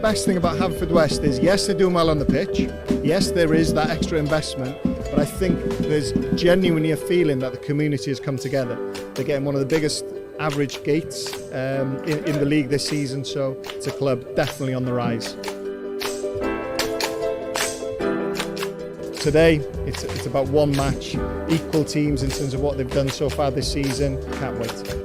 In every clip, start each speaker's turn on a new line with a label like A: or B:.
A: best thing about Haverfordwest is, yes, they're doing well on the pitch. Yes, there is that extra investment, but I think there's genuinely a feeling that the community has come together. They're getting one of the biggest average gates in the league this season, so it's a club definitely on the rise. Today, it's about one match, equal teams in terms of what they've done so far this season. Can't wait.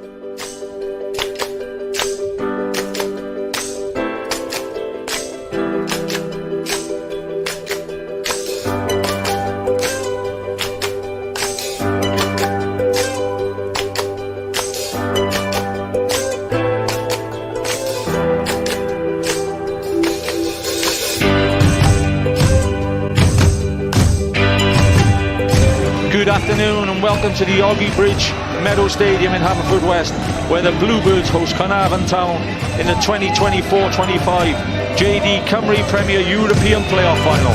B: Good afternoon and welcome to the Oggy Bridge Meadow Stadium in Haverfordwest, where the Bluebirds host Carnarvon Town in the 2024-25 JD Cymru Premier European Playoff Final.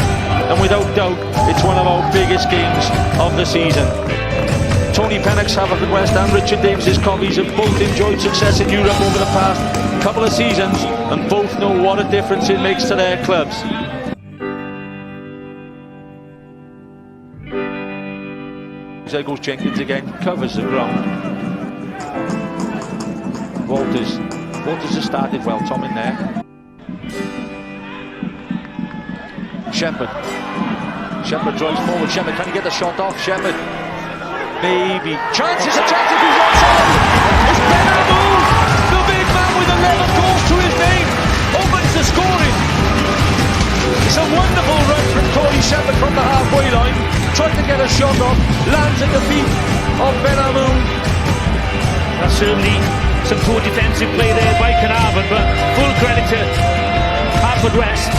B: And without doubt, it's one of our biggest games of the season. Tony Pennock's Haverfordwest and Richard Davis's Coggies have both enjoyed success in Europe over the past couple of seasons, and both know what a difference it makes to their clubs. There goes Jenkins again, covers the ground. Walters has started well, Tom, in there. Shepherd drives forward. Shepherd, can he get the shot off? Shepherd, maybe. Chances, a chance if he's onside. It's Benamou, the big man with 11 goals to his name, opens the scoring. It's a wonderful run from Cody Shepherd from the halfway line. Tried to get a shot off, lands at the feet of Benamou.
C: That's certainly some poor defensive play there by Carnarvon, but full credit to Haverfordwest.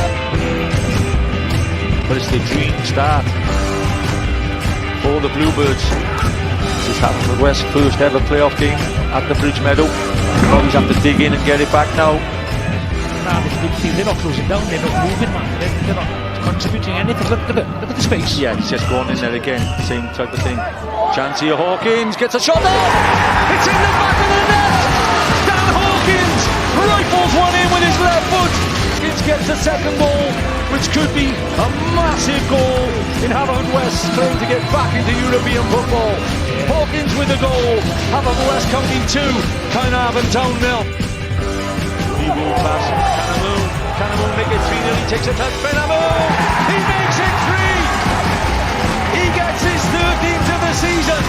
B: But it's the dream start for the Bluebirds. This is Haverfordwest's first ever playoff game at the Bridge Meadow. Always have to dig in and get it back now.
C: Carnarvon's good team, they're not closing down, they're not moving, man. They're not contributing anything. Look at the space.
B: Yeah, he's just going in there again, same type of thing. Chance here, Hawkins gets a shot off. It's in the back of the net. Dan Hawkins rifles one in with his left foot. Hawkins gets a second goal, which could be a massive goal in Haverfordwest trying to get back into European football. Hawkins with a goal. Haverfordwest County 2, Carnarvon Town 0. Pass. Benamou make it 3-0, he takes a touch, Benamou! He makes it 3! He gets his 13th of the season,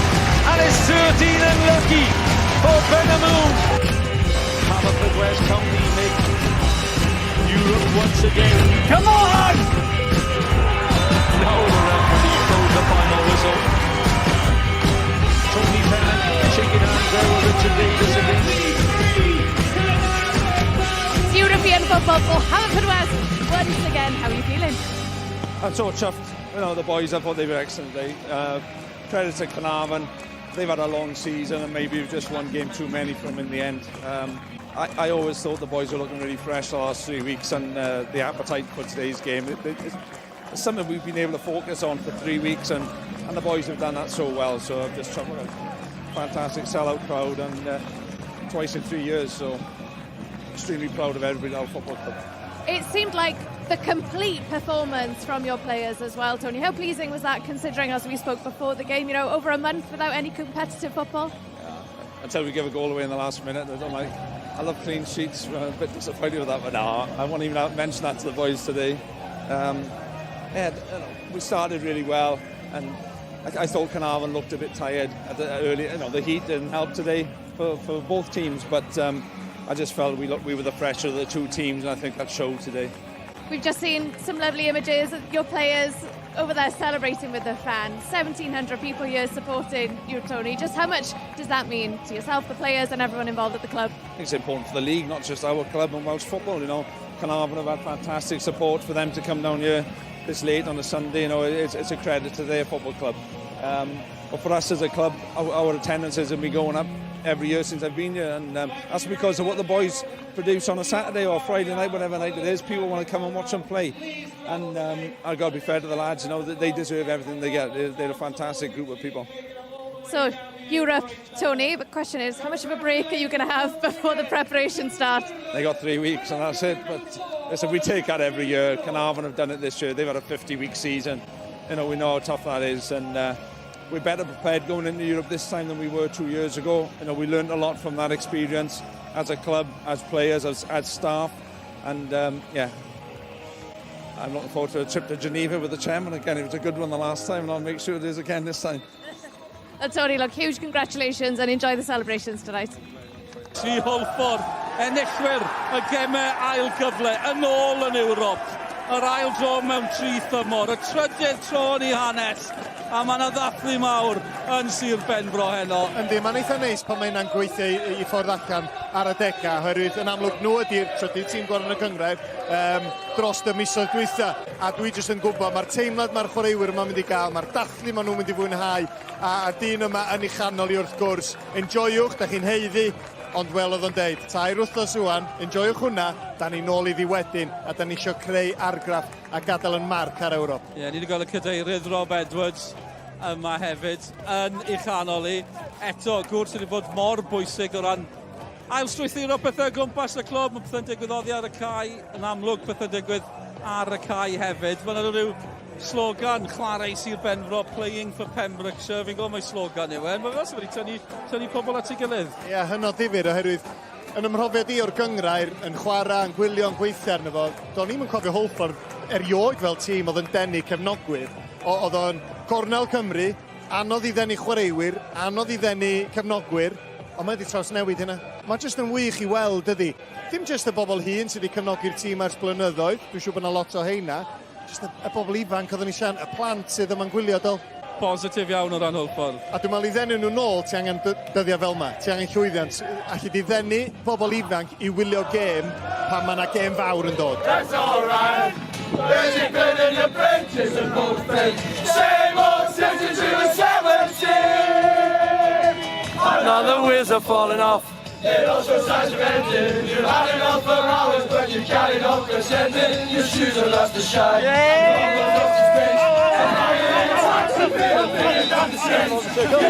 B: and it's 13 and lucky for Benamou. Haverfordwest County make Europe once again. Come on! Now the referee blows the final whistle. Tony Pennock shaking hands there with Richard Davis again.
D: European football for Haverfordwest once again. How are you feeling?
E: I'm so chuffed. You know, the boys, I thought they were excellent today. Credit to Carnarvon. They've had a long season and maybe we've just one game too many for them in the end. I always thought the boys were looking really fresh the last 3 weeks, and the appetite for today's game, it's something we've been able to focus on for 3 weeks, and the boys have done that so well. So I've just chuffed with a fantastic sellout crowd, and twice in 3 years. So extremely proud of everybody at our football club.
D: It seemed like the complete performance from your players as well, Tony. How pleasing was that, considering, as we spoke before the game, over a month without any competitive football?
E: Yeah, until we give a goal away in the last minute. I love clean sheets. I'm a bit disappointed with that, but no, I won't even mention that to the boys today. We started really well, and I thought Carnarvon looked a bit tired at the early. The heat didn't help today for both teams, but I just felt we were the fresher of the two teams, and I think that showed today.
D: We've just seen some lovely images of your players over there celebrating with their fans. 1,700 people here supporting you, Tony. Just how much does that mean to yourself, the players, and everyone involved at the club?
E: I think it's important for the league, not just our club and Welsh football. Carnarvon have had fantastic support. For them to come down here this late on a Sunday, it's a credit to their football club. But for us as a club, our attendance has been going up every year since I've been here, and that's because of what the boys produce on a Saturday or Friday night, whatever night it is. People want to come and watch them play, and I've got to be fair to the lads. That they deserve everything they get. They're a fantastic group of people.
D: So Europe, Tony, but the question is, how much of a break are you going to have before the preparation start?
E: They got 3 weeks and that's it, but listen, we take that every year. Carnarvon have done it this year. They've had a 50-week season. You know, we know how tough that is, and we're better prepared going into Europe this time than we were 2 years ago. You know, we learned a lot from that experience as a club, as players, as staff, and yeah. I'm looking forward to a trip to Geneva with the chairman again. It was a good one the last time, and I'll make sure it is again this time.
D: Tony, look, huge congratulations and enjoy the celebrations tonight.
F: Tri Holford, enillwyr y gemau ail gyfle yn ôl yn Ewrop. Yr ail dro mewn 3 thymor, y trydydd tro yn ei hanes, a mae yna ddathlu mawr yn Sir Benfro heno.
A: Yndi, mae'n eitha neis pan mae hynna'n gweithio i ffordd allan ar y deca, oherwydd yn amlwg nhw ydy'r trydydd tîm gorau yn y cyngrair dros y misoedd dwytha. A dwi jyst yn gwybod, mae'r teimlad mae'r chwaraewyr yma'n mynd i gael, mae'r dathlu maen nhw'n mynd i fwynhau, a'r dyn yma yn ei chanol i wrth gwrs. Enjoywch, da chi'n heiddi, ond wel oedd o'n deud, 2 wythnos rwan, enjoywch hwnna, da ni nôl iddi wedyn, a da ni eisiau creu argraff a gadael yn marc ar Ewrop.
F: Ie, ni wedi gweld y cadeirydd Rob Edwards yma hefyd yn ei chanol i. Eto, gwrs wedi bod mor bwysig o ran ailstrwythuro pethau gwmpas y clwb. Mae pethau'n digwydd oddi ar y cae, yn amlwg pethau'n digwydd ar y cae hefyd. Mae yna rhyw slogan, chwarae Sir Benfro, playing for Pembrokeshire. Fi'n gwybod mae slogan yw e. Mae fel wedi tynnu pobl at ei gilydd. Ie,
A: hynod ddifyr oherwydd yn ymhrofiad i o'r gyngrair, yn chwarae, yn gwylio, yn gweithio arno fo, do'n i'm yn cofio Holford erioed fel tîm oedd yn denu cefnogwyr. Oedd o'n Cornel Cymru, anodd i ddenu chwaraewyr, anodd i ddenu cefnogwyr, ond mae wedi trawsnewid hynna. Mae jyst yn wych i weld, ydy. Dim jyst y bobl hyn sydd wedi cefnogi'r tîm ers blynyddoedd, dwi'n siŵr bod yna lot o heina, jyst y bobl ifanc oedd yn eisiau, y plant sydd yma'n gwylio dol.
F: Positif iawn o ran Holford.
A: A dwi'n meddwl i ddenu nhw nôl, ti angen dyddiau fel yma, ti angen llwyddiant. Allu di ddenu bobl ifanc i wylio gêm pan mae yna gêm fawr yn dod.
G: That's all right. There's a good in your benches and both things. Same old 62 and 17. Now the wheels are falling off. It also signs of ending. You've had enough for hours, but you carried on ascending. Your shoes are lost to shine. You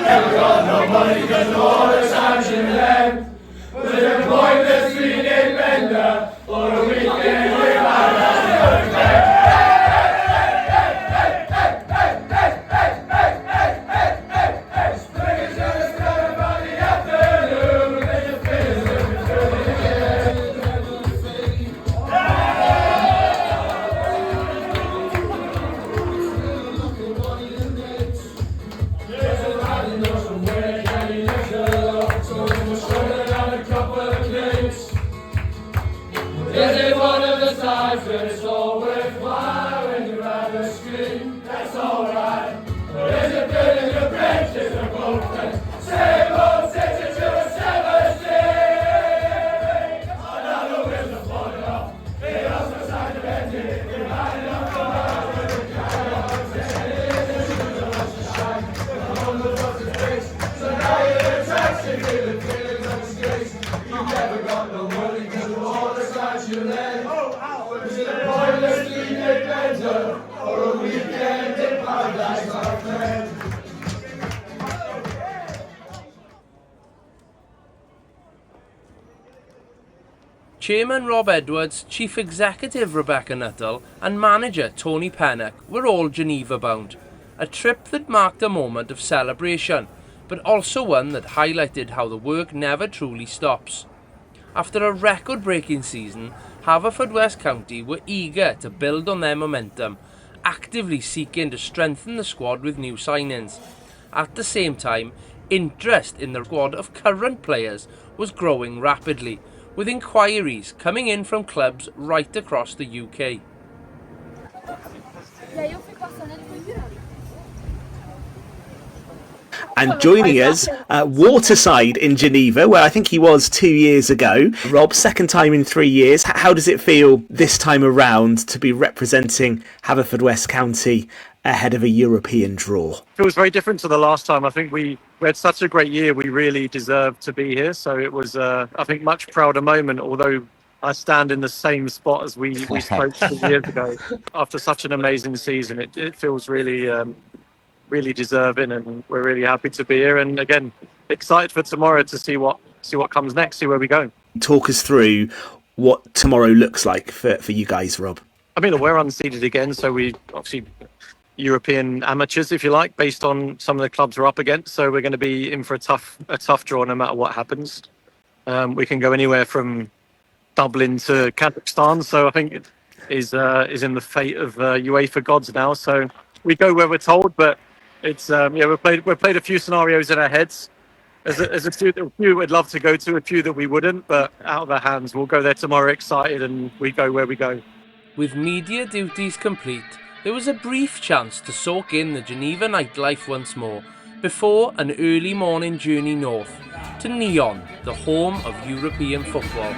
G: never got no money because of all the times you left. Was it pointless being a bender or a weekend without a perfect? But it's all worthwhile when you're at the screen. That's alright. There's a bit in your benches and both and same old 62 and 17. Another wheels are falling off. It also signs of ending. You've had enough for hours when you carry on ascending. Your shoes are lost to shine. The home was lost its face. So now you're in taxi, feeling feelings of disgrace. You never got no money because of all the times you led. Is it a pointless being a bender or a weekend in paradise, my friend?
H: Chairman Rob Edwards, Chief Executive Rebecca Nuttall and Manager Tony Pennock were all Geneva bound. A trip that marked a moment of celebration, but also one that highlighted how the work never truly stops. After a record-breaking season, Haverfordwest County were eager to build on their momentum, actively seeking to strengthen the squad with new signings. At the same time, interest in the squad of current players was growing rapidly, with inquiries coming in from clubs right across the UK.
I: And joining us, waterside in Geneva, where I think he was 2 years ago. Rob, second time in 3 years. How does it feel this time around to be representing Haverfordwest County ahead of a European draw?
J: It feels very different to the last time. I think we had such a great year. We really deserved to be here. So it was, I think, much prouder moment, although I stand in the same spot as we spoke 2 years ago. After such an amazing season, it feels really... really deserving, and we're really happy to be here, and again excited for tomorrow to see what comes next, see where we go.
I: Talk us through what tomorrow looks like for you guys, Rob?
J: I mean, we're unseeded again, so we obviously European amateurs, if you like, based on some of the clubs we're up against. So we're going to be in for a tough draw no matter what happens. We can go anywhere from Dublin to Kazakhstan, so I think it is in the fate of UEFA gods now. So we go where we're told, but it's we've played a few scenarios in our heads. There's a few we'd love to go to, a few that we wouldn't, but out of our hands. We'll go there tomorrow excited, and we go where we go.
H: With media duties complete, there was a brief chance to soak in the Geneva nightlife once more before an early morning journey north to Nyon, the home of European football.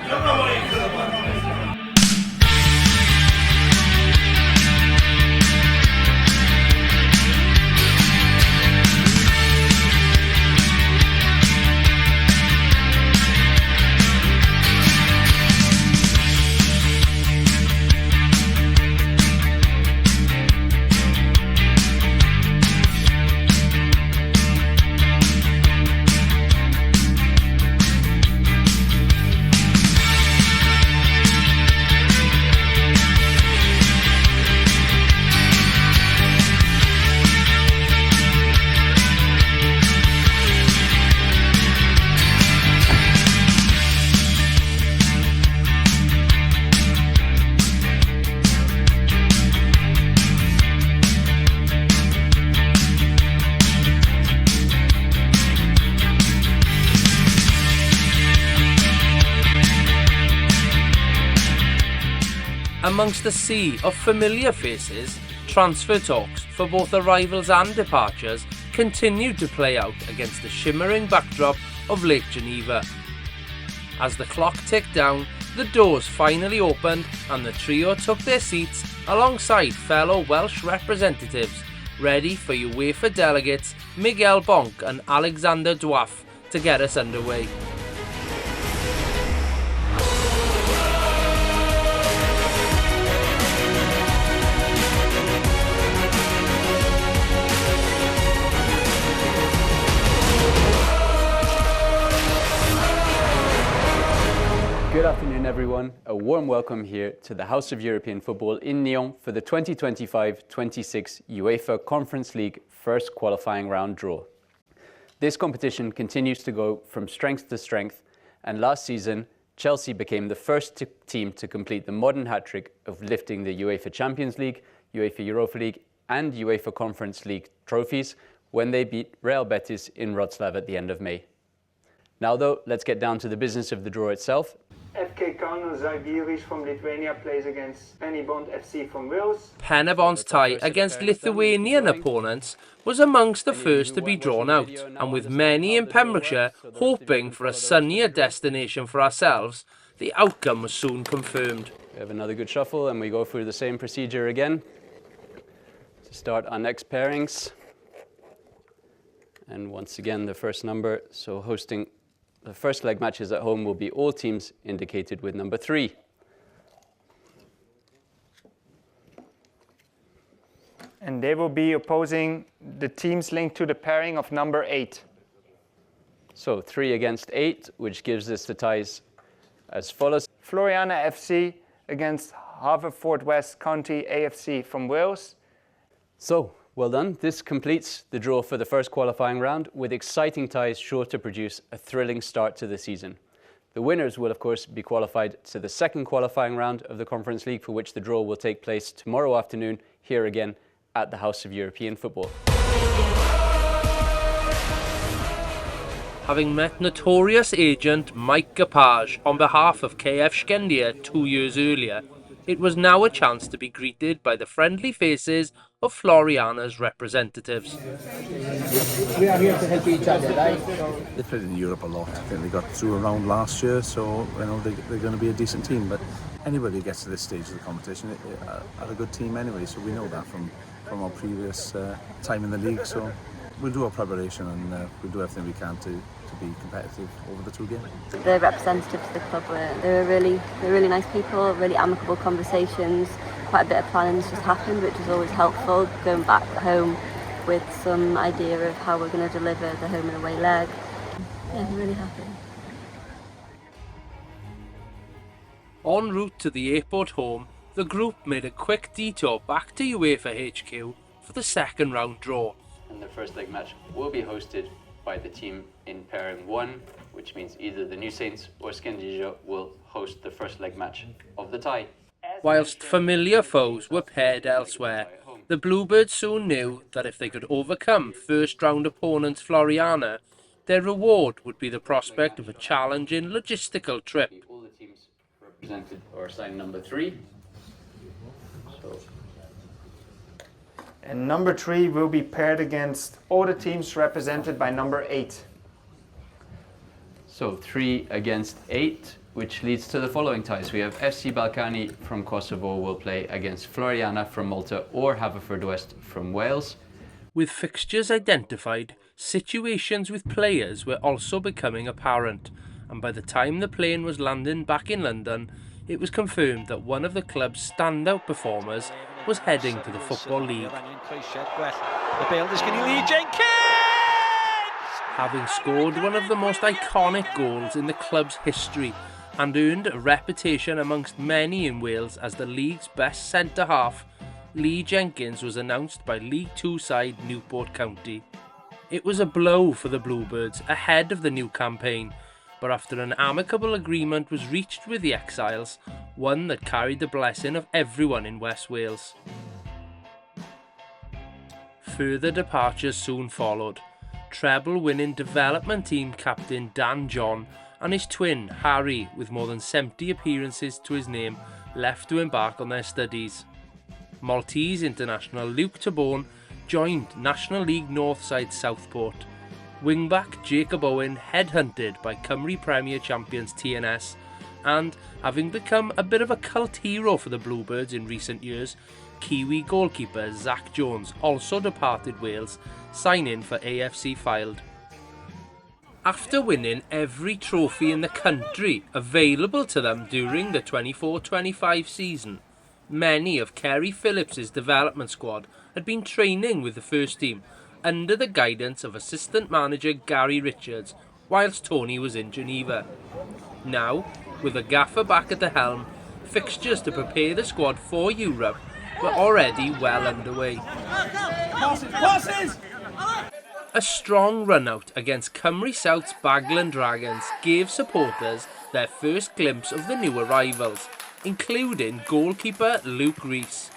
H: Amongst a sea of familiar faces, transfer talks for both arrivals and departures continued to play out against the shimmering backdrop of Lake Geneva. As the clock ticked down, the doors finally opened and the trio took their seats alongside fellow Welsh representatives, ready for UEFA delegates Miguel Bonk and Alexander Dwaf to get us underway.
K: Good afternoon, everyone. A warm welcome here to the House of European Football in Nyon for the 2025-26 UEFA Conference League first qualifying round draw. This competition continues to go from strength to strength, and last season, Chelsea became the first team to complete the modern hat-trick of lifting the UEFA Champions League, UEFA Europa League, and UEFA Conference League trophies when they beat Real Betis in Wrocław at the end of May. Now though, let's get down to the business of the draw itself.
L: FK Kaunas Žalgiris from Lithuania plays against Penybond FC from Wales.
H: Penybond's tie against Lithuanian opponents was amongst the first to be drawn out, and with many in Pembrokeshire hoping for a sunnier destination for ourselves, the outcome was soon confirmed.
K: We have another good shuffle and we go through the same procedure again to start our next pairings. And once again, the first number, so hosting the first leg matches at home will be all teams indicated with number 3.
L: And they will be opposing the teams linked to the pairing of number 8.
K: So 3 against 8, which gives us the ties as follows.
L: Floriana FC against Haverfordwest County AFC from Wales.
K: So, well done. This completes the draw for the first qualifying round, with exciting ties sure to produce a thrilling start to the season. The winners will, of course, be qualified to the second qualifying round of the Conference League, for which the draw will take place tomorrow afternoon, here again at the House of European Football.
H: Having met notorious agent Mike Gapage on behalf of KF Skendia 2 years earlier, it was now a chance to be greeted by the friendly faces of Floriana's representatives.
M: We are here to help each other, right? They played in Europe a lot. I think they got through a round last year, so they're going to be a decent team. But anybody who gets to this stage of the competition are a good team anyway, so we know that from our previous time in the league. So we'll do our preparation and we'll do everything we can to be competitive over the 2 games.
N: The representatives of the club they're really nice people, really amicable conversations. Quite a bit of planning has just happened, which is always helpful, going back home with some idea of how we're going to deliver the home and away leg. Yeah, I'm really happy.
H: En route to the airport home, the group made a quick detour back to UEFA HQ for the second round draw.
K: And the first leg match will be hosted by the team in pairing 1, which means either the New Saints or Scandinavia will host the first leg match of the tie.
H: Whilst familiar foes were paired elsewhere, the Bluebirds soon knew that if they could overcome first round opponents Floriana, their reward would be the prospect of a challenging logistical trip.
K: All the teams represented are assigned number 3.
L: And number 3 will be paired against all the teams represented by number 8.
K: So 3 against 8, which leads to the following ties. We have FC Balkany from Kosovo will play against Floriana from Malta or Haverfordwest from Wales.
H: With fixtures identified, situations with players were also becoming apparent, and by the time the plane was landing back in London, it was confirmed that one of the club's standout performers was heading to the Football League. Having scored one of the most iconic goals in the club's history and earned a reputation amongst many in Wales as the league's best centre-half, Lee Jenkins was announced by League Two side Newport County. It was a blow for the Bluebirds ahead of the new campaign, but after an amicable agreement was reached with the Exiles, one that carried the blessing of everyone in West Wales. Further departures soon followed. Treble-winning development team captain Dan John and his twin Harry, with more than 70 appearances to his name, left to embark on their studies. Maltese international Luke Tabone joined National League North side Southport. Wingback Jacob Owen headhunted by Cymru Premier champions TNS, and having become a bit of a cult hero for the Bluebirds in recent years, Kiwi goalkeeper Zach Jones also departed Wales, signing for AFC Fylde. After winning every trophy in the country available to them during the 24-25 season, many of Kerry Phillips's development squad had been training with the first team under the guidance of assistant manager Gary Richards whilst Tony was in Geneva. Now, with the gaffer back at the helm, fixtures to prepare the squad for Europe were already well underway.
G: Passes!
H: A strong run-out against Cymru South's Baglan Dragons gave supporters their first glimpse of the new arrivals, including goalkeeper Luke Rees.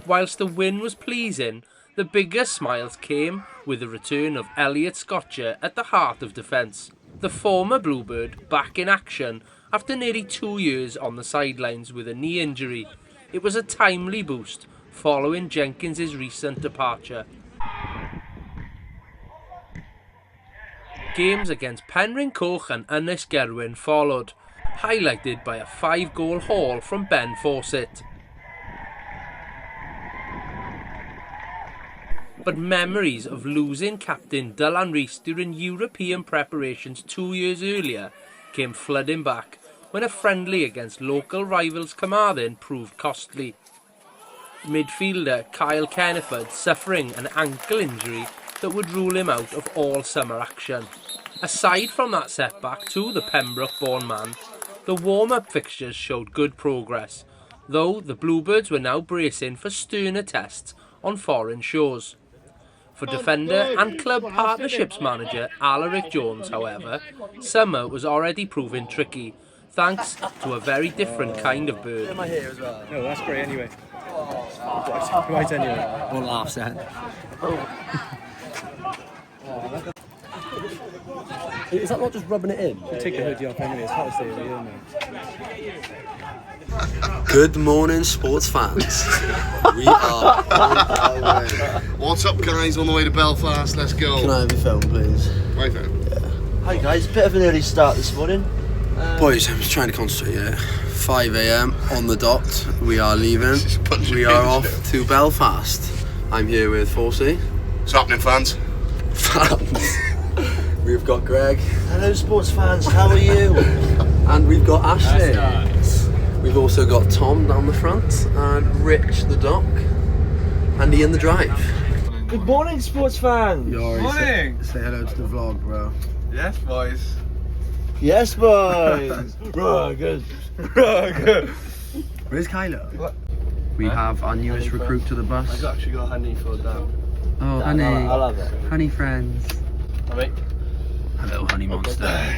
H: Whilst the win was pleasing, the biggest smiles came with the return of Elliot Scotcher at the heart of defence. The former Bluebird back in action after nearly 2 years on the sidelines with a knee injury. It was a timely boost following Jenkins' recent departure. Games against Penryn Coch and Ynys Gerwyn followed, highlighted by a 5-goal haul from Ben Fawcett. But memories of losing captain Dylan Rees during European preparations 2 years earlier came flooding back when a friendly against local rivals Carmarthen proved costly. Midfielder Kyle Kenneford suffering an ankle injury that would rule him out of all summer action. Aside from that setback to the Pembroke-born man, the warm-up fixtures showed good progress, though the Bluebirds were now bracing for sterner tests on foreign shores. For defender and club partnerships manager Alaric Jones, however, summer was already proving tricky, thanks to a very different kind of bird.
O: Am I here as well? No, that's great anyway. Right anyway. One laugh, Sam. Is that not just rubbing it in? You take the hoodie off anyway, it's hard to stay in, isn't it?
P: Good morning, sports fans. We are on our way.
Q: What's up, guys? On the way to Belfast. Let's go.
P: Can I have your phone, please?
Q: My phone?
P: Yeah.
R: Hi guys, bit of an early start this morning.
P: Boys, I'm just trying to concentrate, yeah. 5 a.m. on the dot. We are leaving. We are off to Belfast. I'm here with Forsey.
Q: What's happening, fans?
P: We've got Greg.
R: Hello sports fans, how are you?
P: And we've got Ashley. Nice. We've also got Tom down the front and Rich the dock and Ian the drive.
R: Good morning sports fans.
P: Morning.
Q: Say hello to the vlog, bro.
S: Yes, boys.
R: Yes, boys.
S: Rugged. Where's Kylo? We have our newest recruit to the bus.
R: I've actually got honey for that.
S: Oh, honey.
R: I'll have it.
S: Honey friends.
R: Alright.
S: A little honey monster.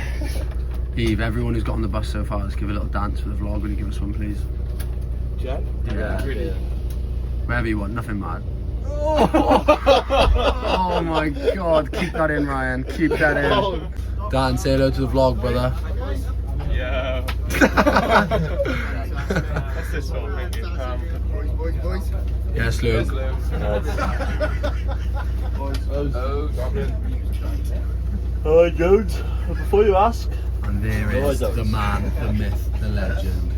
S: Eve, everyone who's got on the bus so far, let's give a little dance for the vlog. Will you give us one, please?
R: Jet?
S: Yeah. Wherever you want, nothing mad.
R: Oh.
S: Oh my god, keep that in, Ryan. Keep that in. Dan, say hello to the vlog, brother.
E: Yeah. What's this one? Thank you. Boys.
S: Yes, Lou.
R: Alright, dudes. Before you ask.
S: And there is the man, the myth, the legend,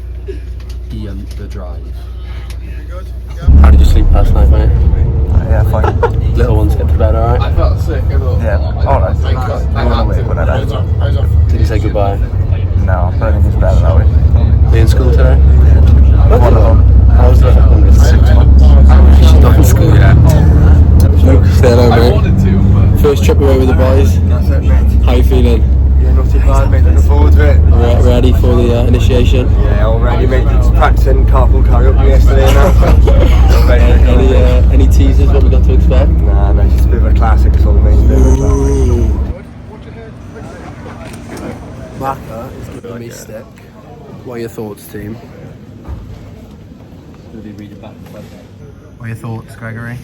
S: Ian the Drive. How did you sleep last night, mate?
T: Yeah, fine.
S: Little ones get to bed, alright?
T: I felt sick. Yeah, alright. I went away when I left.
S: Did you say goodbye?
T: No, but I think it's better that way.
S: Are you in school today?
T: One of them.
S: How's that?
T: 6 months.
S: She's not in school yet. Luke, say hello, mate. First trip away with the boys.
T: That's it, mate.
S: How you feeling?
T: Yeah, not too bad, mate. Looking forward to it.
S: Ready for the initiation?
T: Yeah, already, mate. Just practicing carpool karaoke yesterday now.
S: Any teasers? What we got to expect?
T: Nah, no, just a bit of a classic. It's all the main bit of a classic.
S: Maka is giving me stick. What are your thoughts, team? What are your thoughts, Gregory?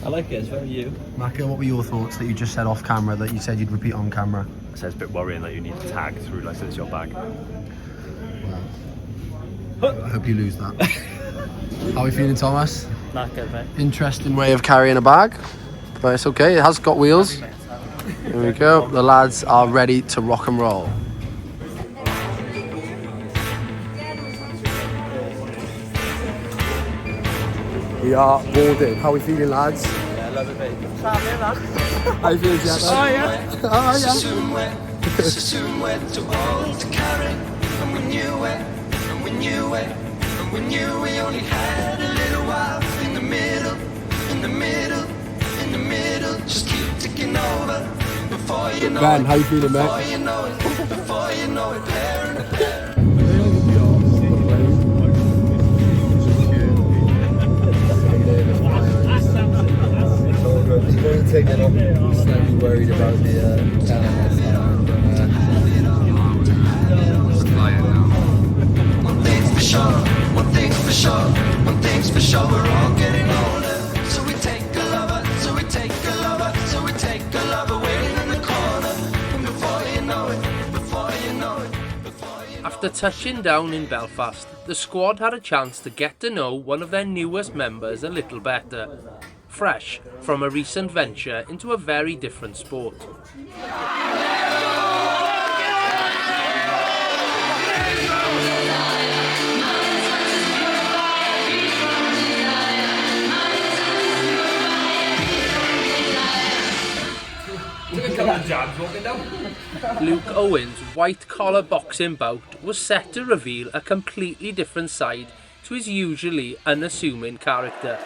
O: I like it, it's very you.
S: Maka, what were your thoughts that you just said off camera that you said you'd repeat on camera?
U: I said it's a bit worrying that you need to tag through like it's your bag.
S: I hope you lose that. How are we feeling, Thomas?
O: Not good, mate.
S: Interesting way of carrying a bag, but it's okay, it has got wheels. Here we go, the lads are ready to rock and roll. We are boarded. How are we feeling, lads?
O: Yeah, I love it, mate.
S: How you feeling, Jack?
O: Oh, yeah.
S: Oh, yeah.
G: And we knew it, and we knew it, and we knew we only had a little while. In the middle, in the middle, in the middle, just keep ticking over. Before you know
S: Ben,
G: it,
S: how you feeling, mate?
G: before you know it, before you know it, pair and a pair.
S: Slightly worried about the
G: One thing's for sure, one thing's for sure, one thing's for sure, we're all getting older. So we take a lover, so we take a lover, so we take a lover waiting in the corner. And before you know it, before you know it, before you know it.
H: After touching down in Belfast, the squad had a chance to get to know one of their newest members a little better. Fresh from a recent venture into a very different sport. Luke Owen's white-collar boxing bout was set to reveal a completely different side to his usually unassuming character.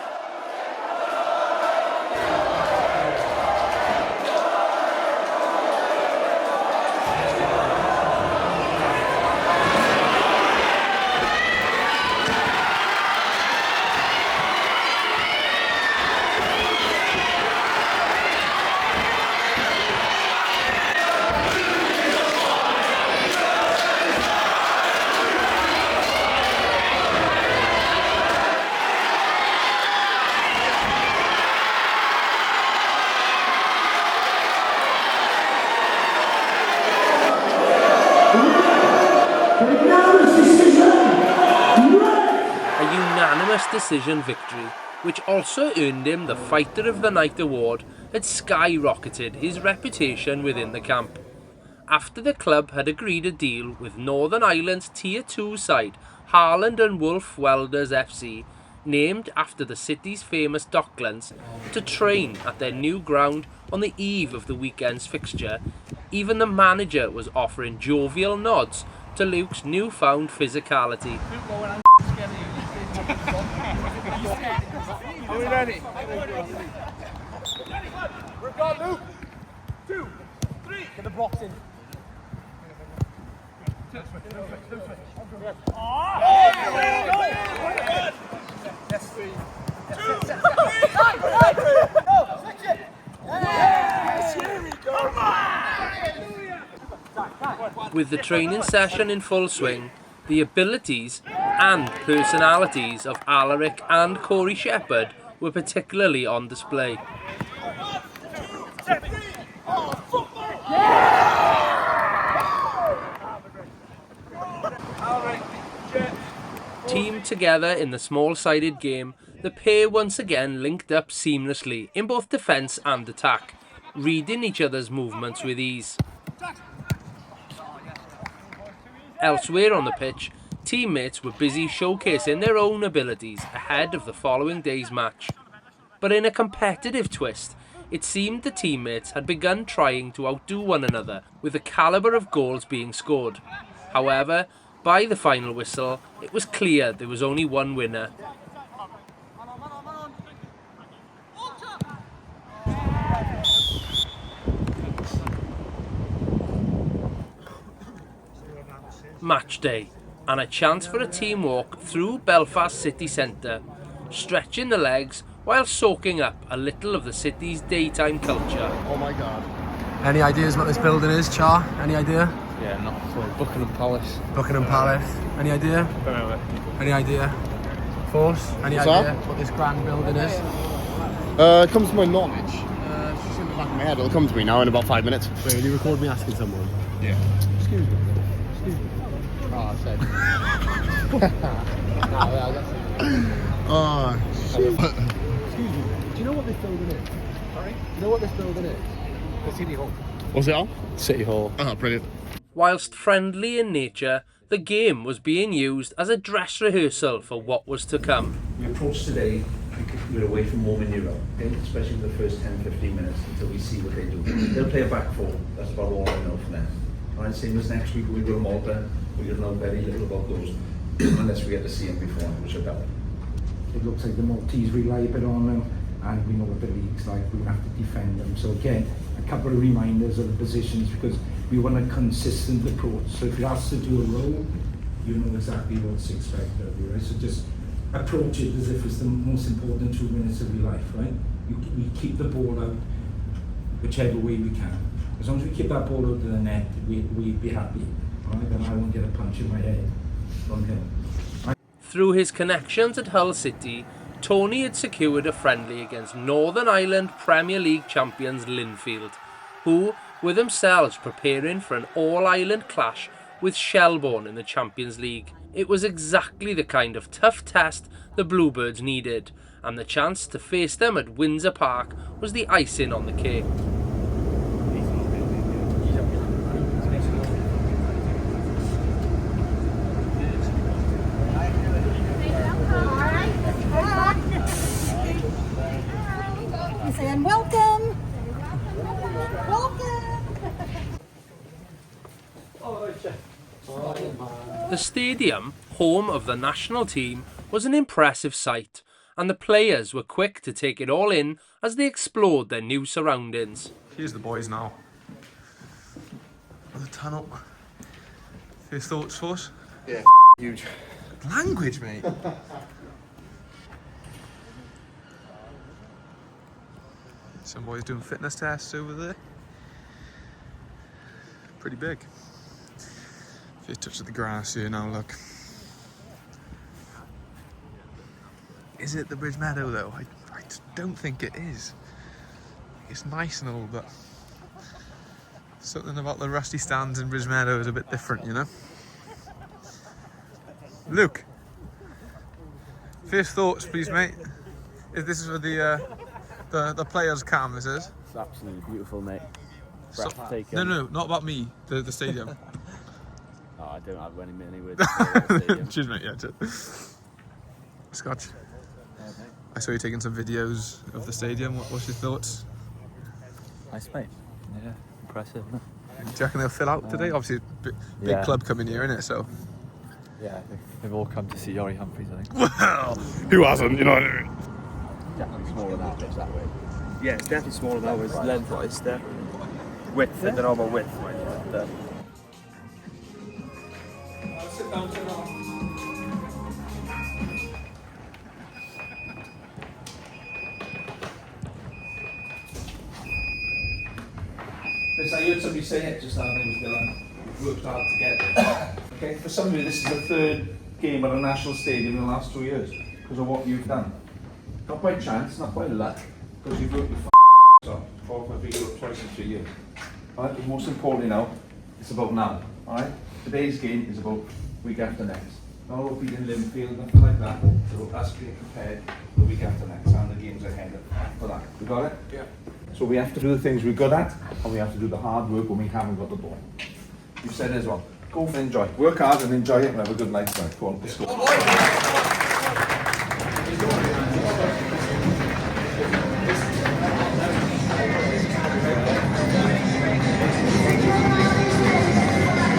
H: Decision victory, which also earned him the Fighter of the Night award, had skyrocketed his reputation within the camp. After the club had agreed a deal with Northern Ireland's Tier 2 side, Harland and Wolf Welders FC, named after the city's famous Docklands, to train at their new ground on the eve of the weekend's fixture, even the manager was offering jovial nods to Luke's newfound physicality.
G: Are we ready?
O: We're gone, Luke. 2, 3. Get the box in.
H: With the training session in full swing, the abilities and personalities of Alaric and Corey Shepherd were particularly on display. Teamed together in the small-sided game, the pair once again linked up seamlessly in both defence and attack, reading each other's movements with ease. Elsewhere on the pitch, teammates were busy showcasing their own abilities ahead of the following day's match. But in a competitive twist, it seemed the teammates had begun trying to outdo one another with the calibre of goals being scored. However, by the final whistle, it was clear there was only one winner. Match day, and a chance for a team walk through Belfast city centre, stretching the legs while soaking up a little of the city's daytime culture.
T: Oh my god. Any ideas what this building is, Char? Any idea?
S: Yeah, not for Buckingham Palace.
T: Buckingham Palace. Any idea?
S: Don't know it.
T: Any idea? Force? Any
Q: What's
T: idea
Q: that?
T: what this grand building is?
Q: It comes to my knowledge. It's just in the back of my head. It'll come to me now in about 5 minutes.
S: Wait, will you record me asking someone?
Q: Yeah.
S: Excuse me. Excuse me. Oh, I said.
Q: Oh, shit.
S: Excuse me. Do you know what this building is? Sorry? Do you know what this building is? The City Hall.
Q: What's it on?
S: City Hall.
Q: Oh, brilliant.
H: Whilst friendly in nature, the game was being used as a dress rehearsal for what was to come.
C: We approach today, we're away from home in Europe, okay? Especially for the first 10-15 minutes until we see what they do. They'll play a back four, that's about all I know from them. Alright, same as next week we go to Malta, we're going to know very little about those, unless we get to see them before, which I doubt.
V: It looks like the Maltese rely a bit on them, and we know what the league's like, we have to defend them. So again, a couple of reminders of the positions, because we want a consistent approach. So if you're asked to do a roll, you know exactly what's expected of you, right? So just approach it as if it's the most important 2 minutes of your life, right? We keep the ball out whichever way we can. As long as we keep that ball out of the net, we'd be happy, all right? Then I won't get a punch in my head from him.
H: Through his connections at Hull City, Tony had secured a friendly against Northern Ireland Premier League champions Linfield, who were themselves preparing for an all-Ireland clash with Shelbourne in the Champions League. It was exactly the kind of tough test the Bluebirds needed, and the chance to face them at Windsor Park was the icing on the cake.
W: And welcome.
H: The stadium, home of the national team, was an impressive sight, and the players were quick to take it all in as they explored their new surroundings.
X: Here's the boys now. The tunnel. First thoughts for us?
Q: Yeah, huge.
X: Language, mate. Some boys doing fitness tests over there. Pretty big. First touch of the grass here now, look. Is it the Bridge Meadow though? I don't think it is. It's nice and all, but something about the rusty stands in Bridge Meadow is a bit different, you know? Luke, first thoughts please, mate. If this is for the players' cam, this is?
S: It's absolutely beautiful, mate.
X: So,
S: Breathtaking.
X: no, not about me, the stadium.
S: Oh, I don't have any words for the stadium.
X: Cheers, mate, yeah, cheers. Scotch, I saw you taking some videos of the stadium. What's your thoughts?
S: Nice, mate. Yeah, impressive, isn't it?
X: Do you reckon they'll fill out today? Obviously, big club coming here, innit? So.
S: Yeah, they've all come to see Yori Humphries, I think.
X: Well, who hasn't, you know what I mean?
S: Definitely smaller than that, that way.
T: Yeah, it's definitely smaller than that. It's lengthwise there. Width, I don't know about width.
C: Listen, I heard somebody say it just now, I think it was Dylan. We've worked hard to get there. Okay, for some of you, this is the third game at a national stadium in the last 2 years because of what you've done. Not by chance, not by luck, because you've worked your off. Qualified for Europe twice in 3 years. Alright, but most importantly now, it's about now. Alright? Today's game is about week after next. Not about beating Linfield, nothing like that. It's about us being prepared for the week after next and the games ahead for that. You got it? Yeah. So we have to do the things we're good at, and we have to do the hard work when we haven't got the ball. You said as well. Go and enjoy. Work hard and enjoy it and have a good night tonight. Go on, let's go.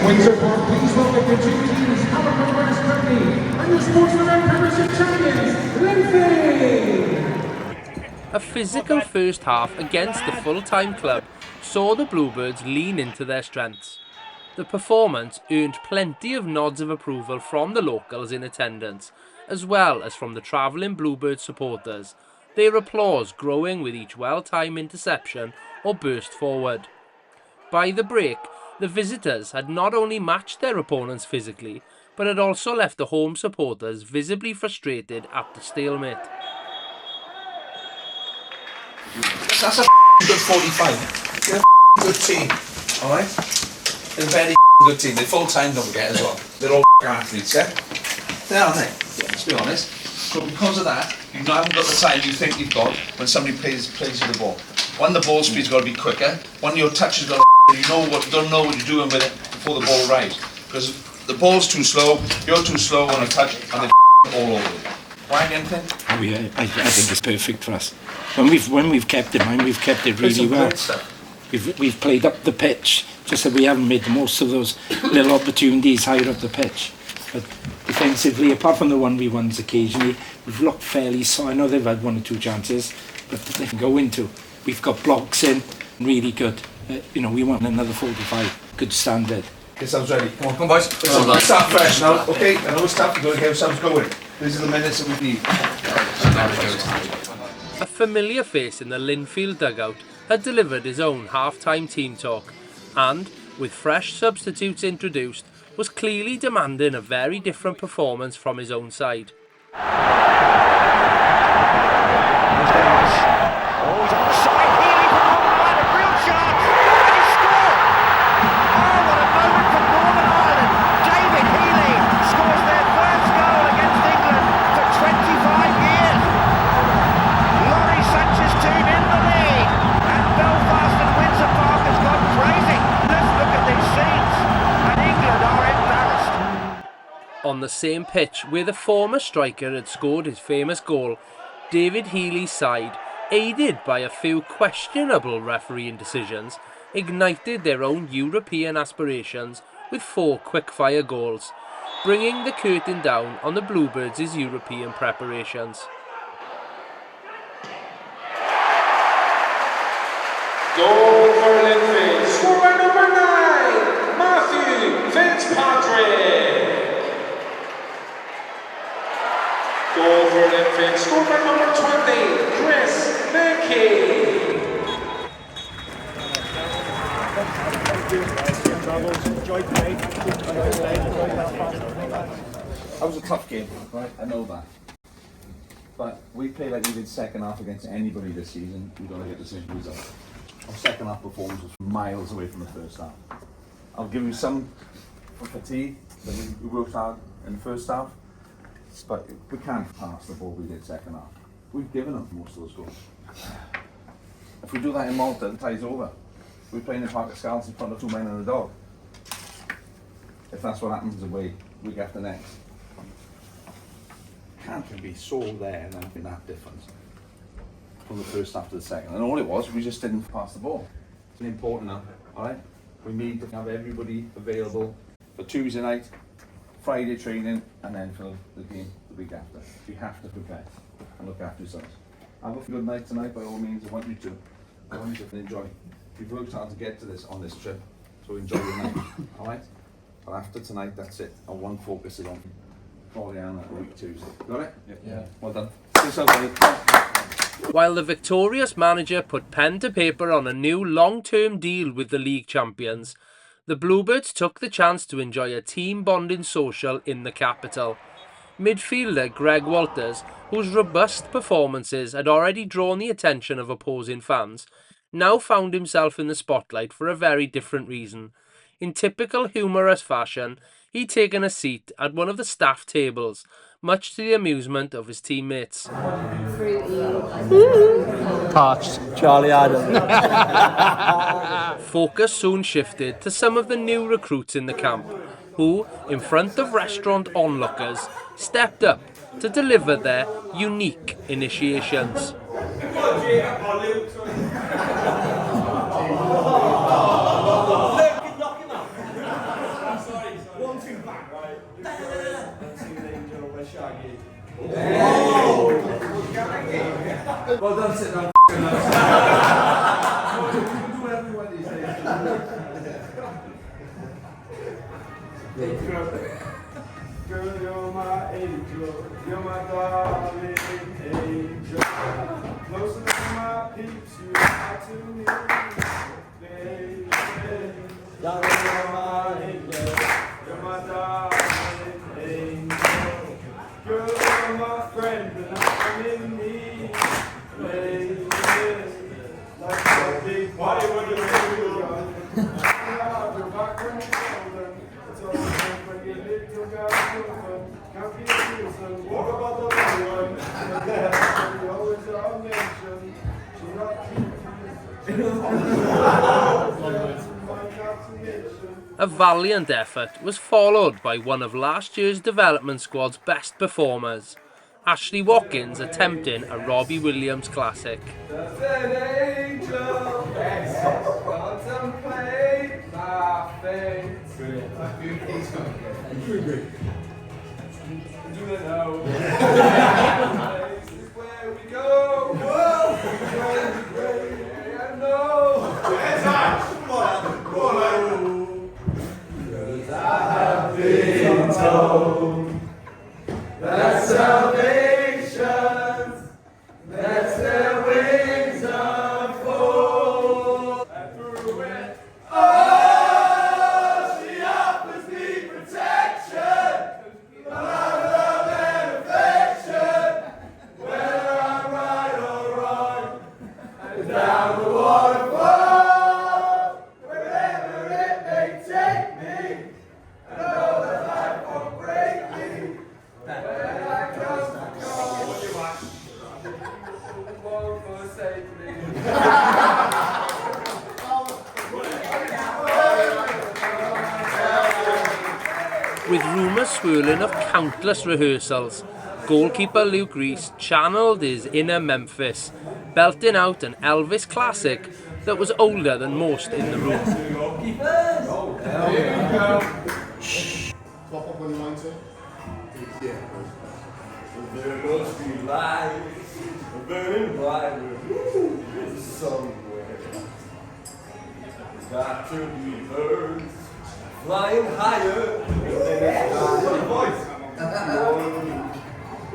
G: Windsor Park, please welcome the two teams, Haverfordwest County and your Sportsman and Premiership champions, Linfield.
H: A physical first half against the full-time club saw the Bluebirds lean into their strengths. The performance earned plenty of nods of approval from the locals in attendance, as well as from the travelling Bluebird supporters, their applause growing with each well-timed interception or burst forward. By the break, the visitors had not only matched their opponents physically, but had also left the home supporters visibly frustrated at the stalemate.
C: That's a good 45. They're a good team, alright? They're a very good team. They're full-time, don't forget, as well. They're all athletes, yeah? They are, aren't they? Yeah, let's be honest. So because of that, you haven't got the time you think you've got when somebody plays you the ball. One, the ball speed's got to be quicker. One, your touch has got to you don't know what you're doing with it before the ball arrives. Because the ball's too slow, you're too slow on a touch, and they're all over it. Why anything?
A: Oh yeah, I think it's perfect for us. When we've kept it, we've kept it really well. We've played up the pitch, just that we haven't made the most of those little opportunities higher up the pitch. But defensively, apart from the 1v1s occasionally, we've looked fairly solid. I know they've had 1 or 2 chances, but they can go into. We've got blocks in, really good. We want another 45. Good standard.
C: Okay, sounds ready. Come on boys. Let's start fresh now, okay? I know it's tough, you've got to get ourselves going. These are the minutes that we need.
H: A familiar face in the Linfield dugout had delivered his own half-time team talk and, with fresh substitutes introduced, was clearly demanding a very different performance from his own side. On the same pitch where the former striker had scored his famous goal, David Healy's side, aided by a few questionable refereeing decisions, ignited their own European aspirations with 4 quick-fire goals, bringing the curtain down on the Bluebirds' European preparations.
G: Goal for Linfield, scored by number 9, Matthew Fitzpatrick. Goal for Linfield, scored by number 20, Chris Mackey.
C: That was a tough game, right? I know that. But we played like we did second half against anybody this season. We're going to get the same result. Our second half performance was miles away from the first half. I'll give you some for fatigue, but we worked hard in the first half. But we can't pass the ball we did second half. We've given up most of those goals. If we do that in Malta, the tie's over. We're playing in Parc y Scarlets in front of 2 men and a dog. If that's what happens away, week after next. Can't be so there and then be that difference from the first half to the second. And all it was, we just didn't pass the ball. It's important now, alright? We need to have everybody available for Tuesday night, Friday training, and then for the game the week after. We have to prepare and look after yourselves. Have a good night tonight, by all means. I want you to. I want you to enjoy. We've worked hard to get to this on this trip, so enjoy your night. All right? But after tonight, that's it. I won't focus it on Floriana a week Tuesday. Got it? Yeah. Well done.
H: While the victorious manager put pen to paper on a new long-term deal with the league champions, the Bluebirds took the chance to enjoy a team-bonding social in the capital. Midfielder Greg Walters, whose robust performances had already drawn the attention of opposing fans, now found himself in the spotlight for a very different reason. In typical humorous fashion, he'd taken a seat at one of the staff tables, much to the amusement of his teammates.
O: Parched. Charlie Adam.
H: Focus soon shifted to some of the new recruits in the camp, who, in front of restaurant onlookers, stepped up to deliver their unique initiations.
G: Well done, sit down. Girl, you're my angel, you're my darling angel. Closer than my peeps, you are to me, baby. Darling, you're my angel, you're my darling angel. Girl, you're my friend, and I'm in need, baby. Like a big body with a baby gun. You're back when you're older. It's all when you little girl, can't be a reason. What about the little one? She always are mentioned. She's not
H: A valiant effort was followed by one of last year's development squad's best performers, Ashley Watkins attempting a Robbie Williams classic.
G: There's an angel, contemplate my fate. Good. Do you know? This is where we go. I know. Come on. I have been told that salvation, that's their wings unfold. And through it, oh, she offers me protection, love and affection, whether I'm right or wrong, and down the waterfall, wherever it may take me, I know that life won't break me. When I come to call, what do you want? Won't forsake me.
H: With rumours swirling of countless rehearsals, goalkeeper Luke Rees channeled his inner Memphis, belting out an Elvis classic that was older than most in the room.
Q: Pop up when you want to. Yeah.
G: There must be lights burning brighter somewhere. There's got to be birds flying higher than the sky.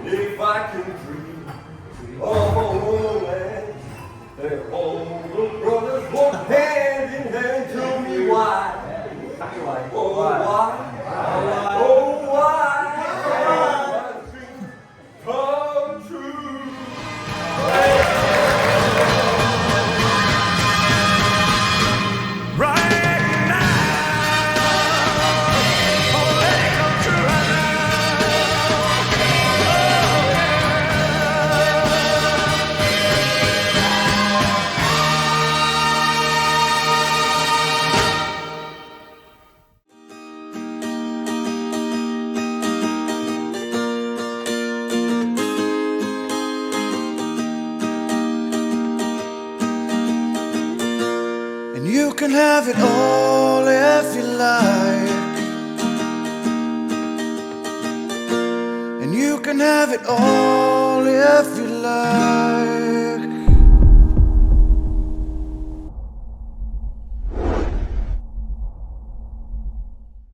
G: If I can dream of a woman, and all the brothers walk hand in hand, tell me why. Oh, why? Oh, why? Come true. Right now. Oh, let it come true right
B: You can have it all if you like, and you can have it all if you like.